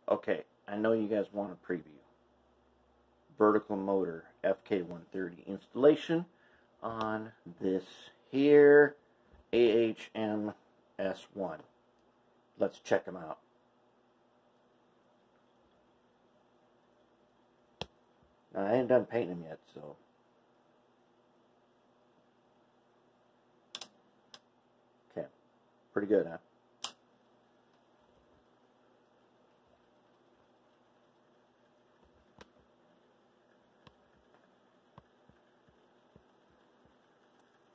Okay, I know you guys want a preview. Vertical motor FK130 installation on this here AHM S1. Let's check them out. Now, I ain't done painting them yet, so. Okay, pretty good, huh?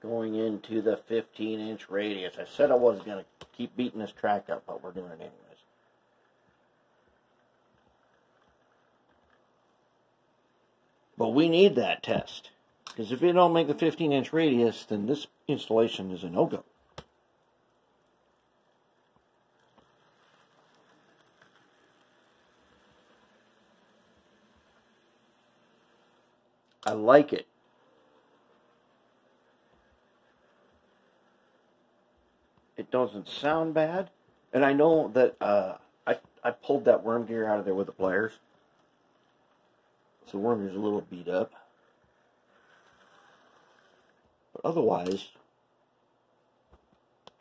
Going into the 15-inch radius. I said I wasn't going to keep beating this track up, but we're doing it anyways. But we need that test, because if it don't make the 15-inch radius, then this installation is a no-go. I like it. It doesn't sound bad, and I know that I pulled that worm gear out of there with the pliers, so the worm gear's a little beat up, but otherwise,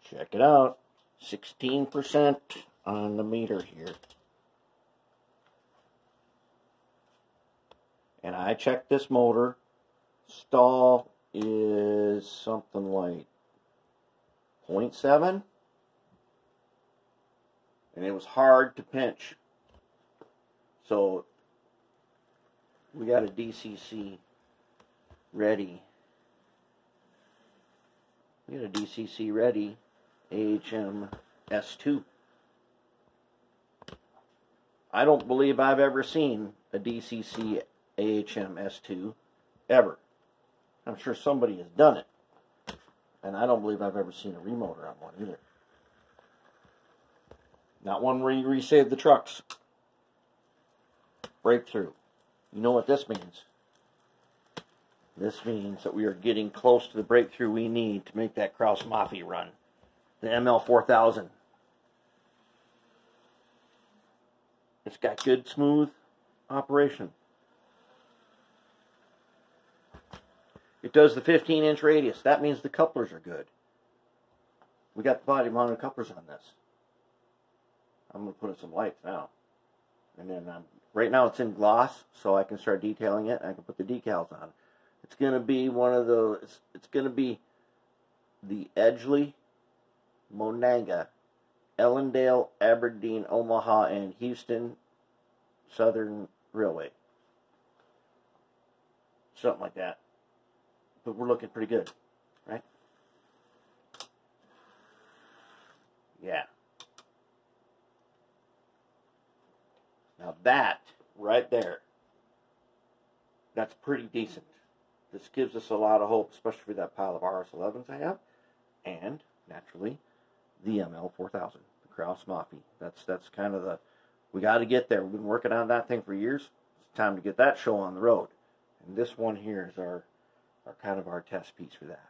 check it out, 16% on the meter here, and I checked this motor. Stall is something like 0.7, and it was hard to pinch, so we got a DCC ready. We got a DCC ready AHM S2. I don't believe I've ever seen a DCC AHM S2 ever. I'm sure somebody has done it. And I don't believe I've ever seen a remotor on one either. Not one where you resave the trucks. Breakthrough. You know what this means? This means that we are getting close to the breakthrough we need to make that Kraus Maffei run. The ML4000. It's got good, smooth operation. It does the 15-inch radius. That means the couplers are good. We got the body mounted couplers on this. I'm going to put in some lights now. And then right now it's in gloss, so I can start detailing it. And I can put the decals on. It's going to be one of those. It's going to be the Edgeley, Monanga, Ellendale, Aberdeen, Omaha, and Houston Southern Railway. Something like that. But we're looking pretty good, right? Yeah. Now that, right there, that's pretty decent. This gives us a lot of hope, especially for that pile of RS11s I have. And, naturally, the ML4000, the Kraus Maffei. That's kind of the, we got to get there. We've been working on that thing for years. It's time to get that show on the road. And this one here is our kind of our test piece for that.